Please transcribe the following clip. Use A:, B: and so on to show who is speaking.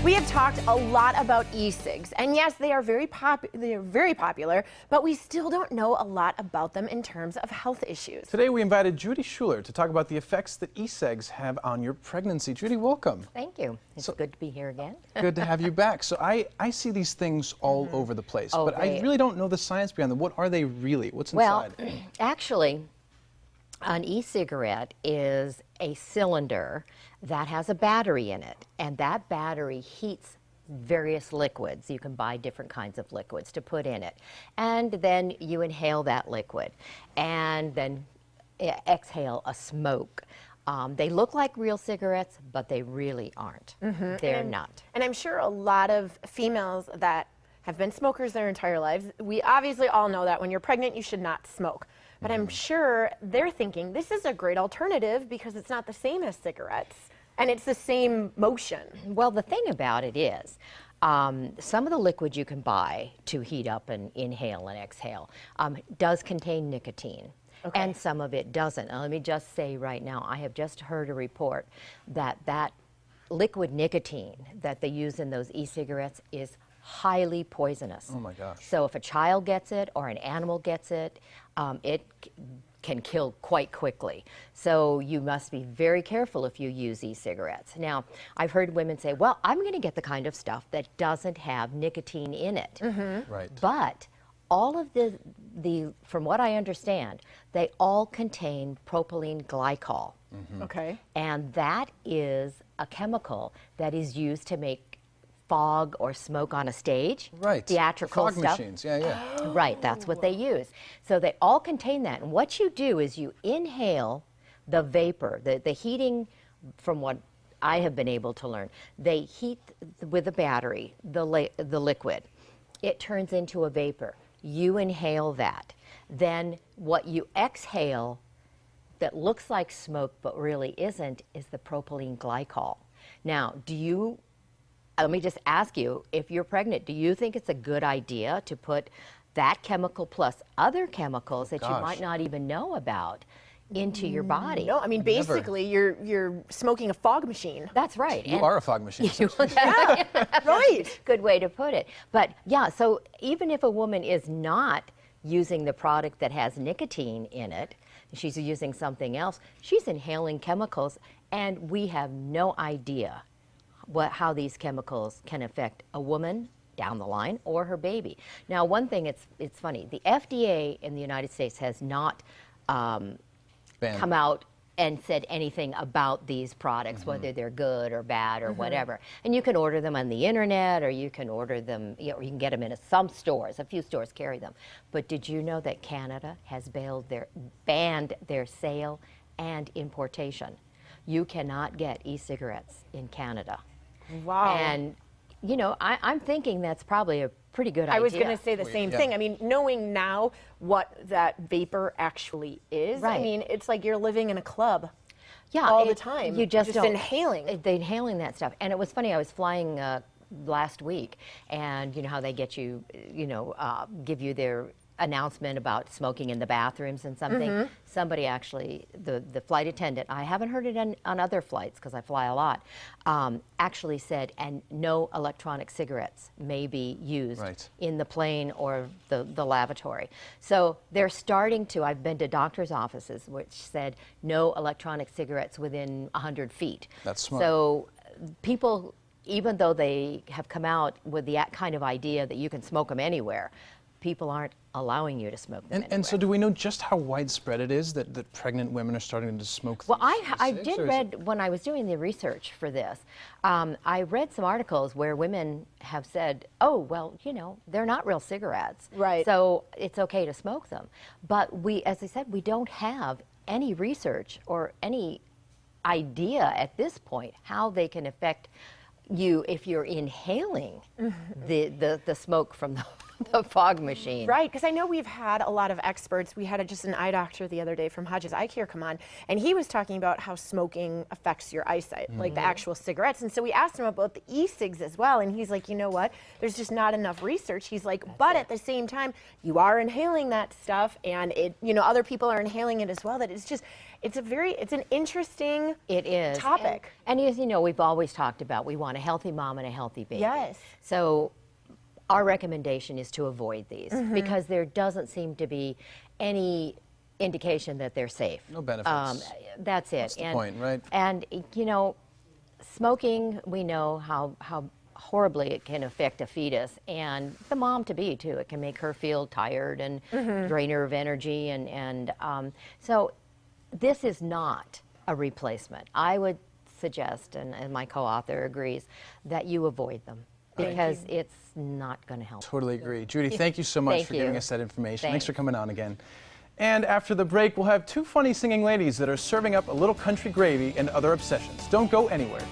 A: We have talked a lot about e-cigs, and yes, they are very popular, but we still don't know a lot about them in terms of health issues.
B: Today we invited Judith Schuler to talk about the effects that e-cigs have on your pregnancy. Judy, welcome.
C: Thank you. It's good to be here again.
B: Good to have you back. So I see these things all over the place, but I really don't know the science behind them. What are they really? What's inside?
C: Well, actually, an e-cigarette is a cylinder that has a battery in it, and that battery heats various liquids. You can buy different kinds of liquids to put in it, and then you inhale that liquid and then exhale a smoke. They look like real cigarettes, but they really aren't. They're not.
A: And I'm sure a lot of females that have been smokers their entire lives, we obviously all know that when you're pregnant you should not smoke. But I'm sure they're thinking this is a great alternative because it's not the same as cigarettes and it's the same motion.
C: Well, the thing about it is, some of the liquid you can buy to heat up and inhale and exhale does contain nicotine.
A: Okay.
C: And some of it doesn't. Now, let me just say right now, I have just heard a report that liquid nicotine that they use in those e-cigarettes is highly poisonous.
B: Oh my gosh.
C: So if a child gets it or an animal gets it, it can kill quite quickly. So you must be very careful if you use e-cigarettes. Now, I've heard women say, well, I'm going to get the kind of stuff that doesn't have nicotine in it.
B: Right.
C: But all of the from what I understand, they all contain propylene glycol.
A: Okay.
C: And that is a chemical that is used to make fog or smoke on a stage.
B: Right.
C: Theatrical
B: Fog
C: stuff.
B: machines. Yeah.
C: Right, that's what they use. So they all contain that. And what you do is you inhale the vapor, the heating, from what I have been able to learn. They heat with a battery, the liquid. It turns into a vapor. You inhale that. Then what you exhale that looks like smoke but really isn't is the propylene glycol. Now, let me just ask you, if you're pregnant, do you think it's a good idea to put that chemical plus other chemicals that you might not even know about into your body?
A: No, I mean, basically, you're smoking a fog machine.
C: That's right.
B: You are a fog machine.
A: Yeah, right.
C: Good way to put it. But yeah, so even if a woman is not using the product that has nicotine in it, she's using something else, she's inhaling chemicals, and we have no idea how these chemicals can affect a woman down the line or her baby. Now, one thing, it's funny, the FDA in the United States has not come out and said anything about these products, whether they're good or bad or whatever. And you can order them on the internet, or you can order them, or you can get them in some stores. A few stores carry them. But did you know that Canada has banned their sale and importation? You cannot get e-cigarettes in Canada.
A: Wow.
C: And, you know, I'm thinking that's probably a pretty good idea.
A: I was going to say the same thing. I mean, knowing now what that vapor actually is, I mean, it's like you're living in a club all the time.
C: You just
A: inhaling.
C: They're inhaling that stuff. And it was funny, I was flying last week, and you know how they get you, give you their announcement about smoking in the bathrooms and something. Somebody actually, the flight attendant, I haven't heard it on other flights because I fly a lot, actually said, and no electronic cigarettes may be used in the plane or the lavatory. So they're starting to, I've been to doctor's offices which said no electronic cigarettes within 100 feet.
B: That's smart.
C: So people, even though they have come out with the kind of idea that you can smoke them anywhere, people aren't allowing you to smoke them anywhere.
B: And so do we know just how widespread it is that pregnant women are starting to smoke
C: Well,
B: these
C: I
B: cigs,
C: did read, when I was doing the research for this, I read some articles where women have said, oh, well, you know, they're not real cigarettes.
A: Right.
C: So it's okay to smoke them. But as I said, we don't have any research or any idea at this point how they can affect you if you're inhaling the smoke from the fog machine.
A: Right, because I know we've had a lot of experts. We had just an eye doctor the other day from Hodges Eye Care come on, and he was talking about how smoking affects your eyesight, like the actual cigarettes. And so we asked him about the e-cigs as well, and he's like, you know what? There's just not enough research. He's like, but at the same time, you are inhaling that stuff, and it, other people are inhaling it as well. That it's just, it's an interesting topic.
C: And as you know, we've always talked about we want a healthy mom and a healthy baby.
A: Yes.
C: So our recommendation is to avoid these because there doesn't seem to be any indication that they're safe.
B: No benefits.
C: That's it.
B: That's the point, right?
C: And smoking, we know how horribly it can affect a fetus and the mom to be too. It can make her feel tired and drain her of energy, and so this is not a replacement. I would suggest, and my co-author agrees, that you avoid them because it's not going to help.
B: Totally agree. Judy, thank you so much for giving us that information. Thanks for coming on again. And after the break, we'll have two funny singing ladies that are serving up a little country gravy and other obsessions. Don't go anywhere.